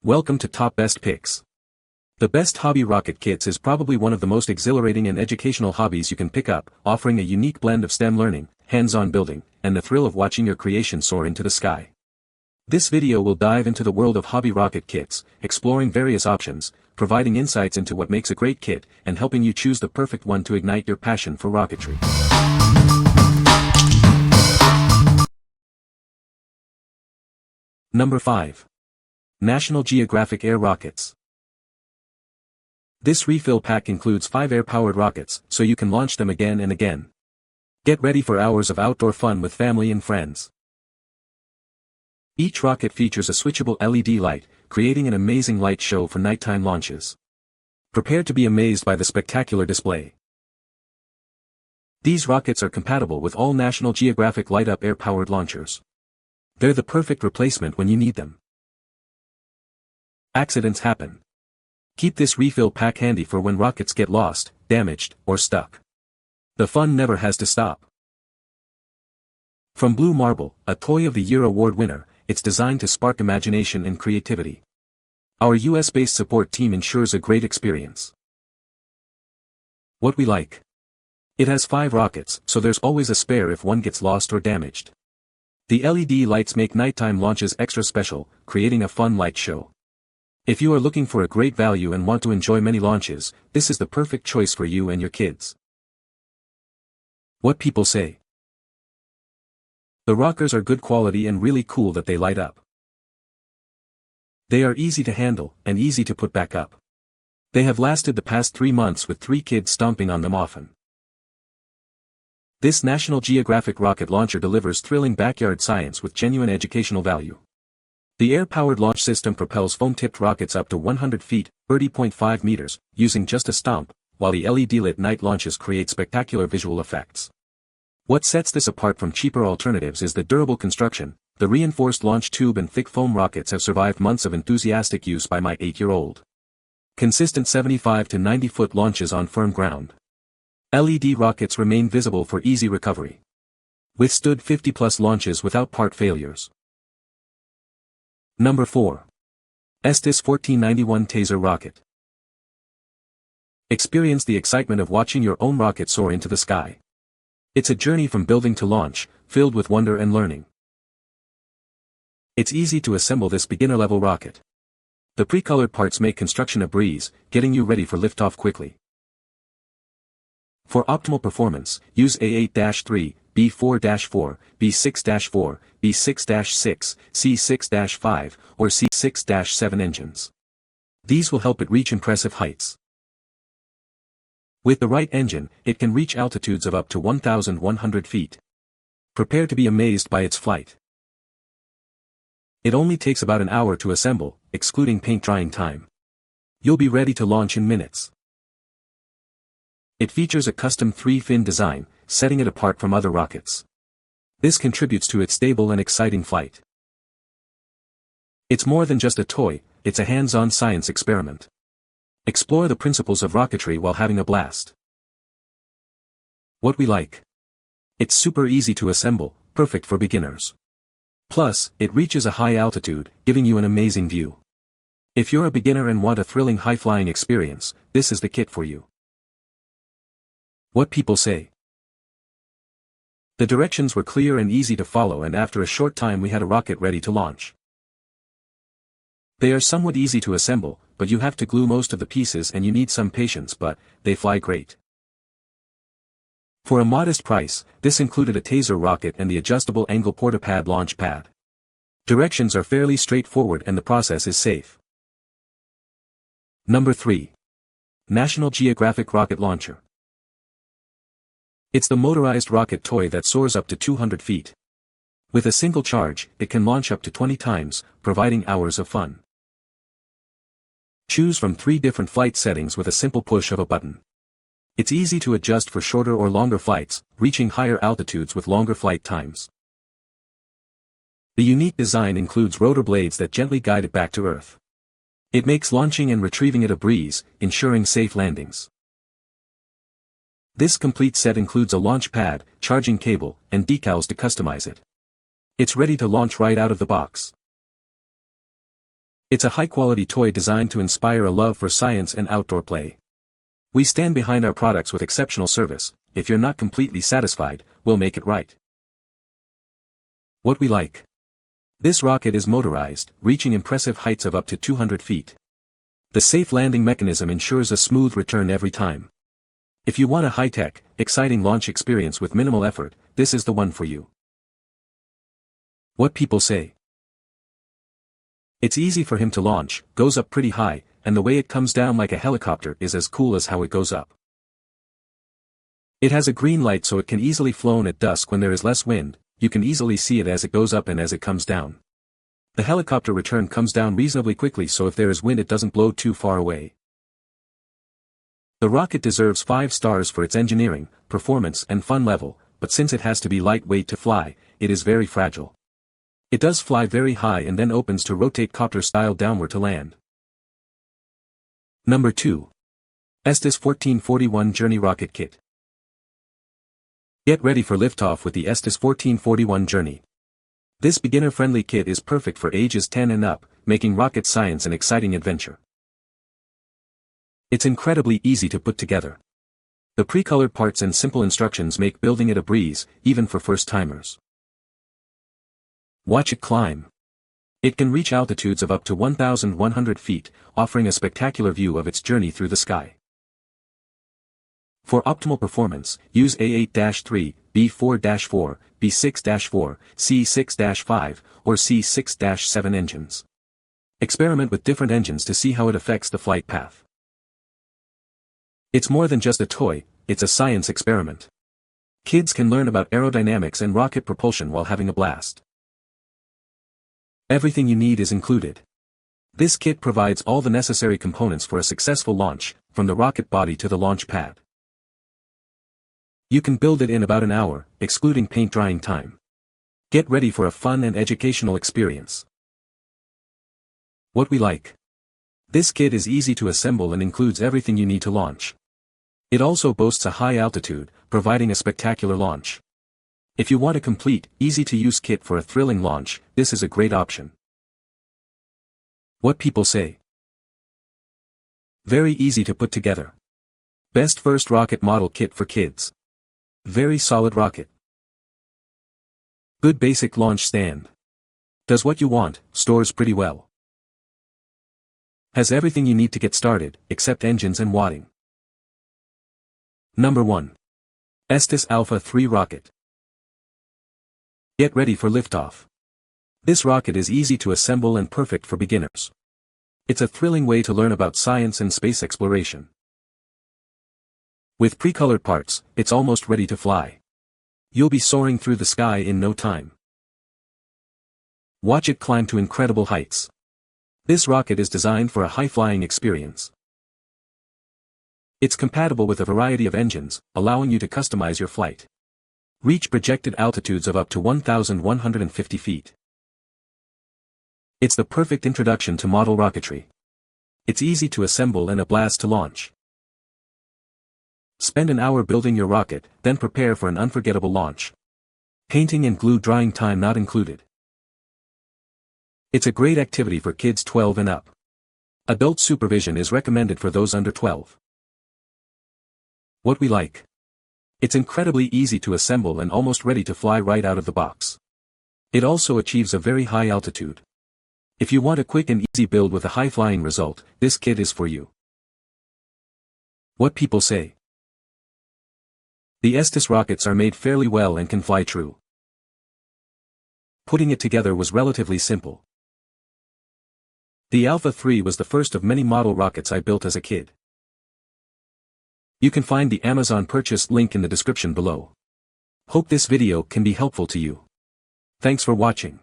Welcome to Top Best Picks. The Best Hobby Rocket Kits is probably one of the most exhilarating and educational hobbies you can pick up, offering a unique blend of STEM learning, hands-on building, and the thrill of watching your creation soar into the sky. This video will dive into the world of hobby rocket kits, exploring various options, providing insights into what makes a great kit, and helping you choose the perfect one to ignite your passion for rocketry. Number 5. National Geographic Air Rockets. This refill pack includes 5 air-powered rockets, so you can launch them again and again. Get ready for hours of outdoor fun with family and friends. Each rocket features a switchable LED light, creating an amazing light show for nighttime launches. Prepare to be amazed by the spectacular display. These rockets are compatible with all National Geographic light-up air-powered launchers. They're the perfect replacement when you need them. Accidents happen. Keep this refill pack handy for when rockets get lost, damaged, or stuck. The fun never has to stop. From Blue Marble, a Toy of the Year award winner, it's designed to spark imagination and creativity. Our US-based support team ensures a great experience. What we like. It has 5 rockets, so there's always a spare if one gets lost or damaged. The LED lights make nighttime launches extra special, creating a fun light show. If you are looking for a great value and want to enjoy many launches, this is the perfect choice for you and your kids. What people say. The rockers are good quality and really cool that they light up. They are easy to handle and easy to put back up. They have lasted the past 3 months with 3 kids stomping on them often. This National Geographic rocket launcher delivers thrilling backyard science with genuine educational value. The air-powered launch system propels foam-tipped rockets up to 100 feet, 30.5 meters, using just a stomp, while the LED-lit night launches create spectacular visual effects. What sets this apart from cheaper alternatives is the durable construction. The reinforced launch tube and thick foam rockets have survived months of enthusiastic use by my 8-year-old. Consistent 75 to 90-foot launches on firm ground. LED rockets remain visible for easy recovery. Withstood 50-plus launches without part failures. Number 4. Estes 1491 Taser Rocket. Experience the excitement of watching your own rocket soar into the sky. It's a journey from building to launch, filled with wonder and learning. It's easy to assemble this beginner-level rocket. The pre-colored parts make construction a breeze, getting you ready for liftoff quickly. For optimal performance, use A8-3, B4-4, B6-4, B6-6, C6-5, or C6-7 engines. These will help it reach impressive heights. With the right engine, it can reach altitudes of up to 1,100 feet. Prepare to be amazed by its flight. It only takes about an hour to assemble, excluding paint drying time. You'll be ready to launch in minutes. It features a custom 3-fin design, setting it apart from other rockets. This contributes to its stable and exciting flight. It's more than just a toy, it's a hands-on science experiment. Explore the principles of rocketry while having a blast. What we like. It's super easy to assemble, perfect for beginners. Plus, it reaches a high altitude, giving you an amazing view. If you're a beginner and want a thrilling high-flying experience, this is the kit for you. What people say. The directions were clear and easy to follow, and after a short time we had a rocket ready to launch. They are somewhat easy to assemble, but you have to glue most of the pieces and you need some patience, but they fly great. For a modest price, this included a Taser rocket and the adjustable angle portapad launch pad. Directions are fairly straightforward and the process is safe. Number 3. National Geographic Rocket Launcher. It's the motorized rocket toy that soars up to 200 feet. With a single charge, it can launch up to 20 times, providing hours of fun. Choose from 3 different flight settings with a simple push of a button. It's easy to adjust for shorter or longer flights, reaching higher altitudes with longer flight times. The unique design includes rotor blades that gently guide it back to Earth. It makes launching and retrieving it a breeze, ensuring safe landings. This complete set includes a launch pad, charging cable, and decals to customize it. It's ready to launch right out of the box. It's a high-quality toy designed to inspire a love for science and outdoor play. We stand behind our products with exceptional service. If you're not completely satisfied, we'll make it right. What we like. This rocket is motorized, reaching impressive heights of up to 200 feet. The safe landing mechanism ensures a smooth return every time. If you want a high-tech, exciting launch experience with minimal effort, this is the one for you. What people say. It's easy for him to launch, goes up pretty high, and the way it comes down like a helicopter is as cool as how it goes up. It has a green light so it can easily flown at dusk when there is less wind. You can easily see it as it goes up and as it comes down. The helicopter return comes down reasonably quickly so if there is wind it doesn't blow too far away. The rocket deserves 5 stars for its engineering, performance and fun level, but since it has to be lightweight to fly, it is very fragile. It does fly very high and then opens to rotate copter style downward to land. Number 2. Estes 1441 Journey Rocket Kit. Get ready for liftoff with the Estes 1441 Journey. This beginner-friendly kit is perfect for ages 10 and up, making rocket science an exciting adventure. It's incredibly easy to put together. The pre-colored parts and simple instructions make building it a breeze, even for first-timers. Watch it climb. It can reach altitudes of up to 1,100 feet, offering a spectacular view of its journey through the sky. For optimal performance, use A8-3, B4-4, B6-4, C6-5, or C6-7 engines. Experiment with different engines to see how it affects the flight path. It's more than just a toy, it's a science experiment. Kids can learn about aerodynamics and rocket propulsion while having a blast. Everything you need is included. This kit provides all the necessary components for a successful launch, from the rocket body to the launch pad. You can build it in about an hour, excluding paint drying time. Get ready for a fun and educational experience. What we like. This kit is easy to assemble and includes everything you need to launch. It also boasts a high altitude, providing a spectacular launch. If you want a complete, easy-to-use kit for a thrilling launch, this is a great option. What people say. Very easy to put together. Best first rocket model kit for kids. Very solid rocket. Good basic launch stand. Does what you want, stores pretty well. Has everything you need to get started, except engines and wadding. Number 1. Estes Alpha 3 Rocket. Get ready for liftoff. This rocket is easy to assemble and perfect for beginners. It's a thrilling way to learn about science and space exploration. With pre-colored parts, it's almost ready to fly. You'll be soaring through the sky in no time. Watch it climb to incredible heights. This rocket is designed for a high-flying experience. It's compatible with a variety of engines, allowing you to customize your flight. Reach projected altitudes of up to 1,150 feet. It's the perfect introduction to model rocketry. It's easy to assemble and a blast to launch. Spend an hour building your rocket, then prepare for an unforgettable launch. Painting and glue drying time not included. It's a great activity for kids 12 and up. Adult supervision is recommended for those under 12. What we like. It's incredibly easy to assemble and almost ready to fly right out of the box. It also achieves a very high altitude. If you want a quick and easy build with a high-flying result, this kit is for you. What people say. The Estes rockets are made fairly well and can fly true. Putting it together was relatively simple. The Alpha 3 was the first of many model rockets I built as a kid. You can find the Amazon purchase link in the description below. Hope this video can be helpful to you. Thanks for watching.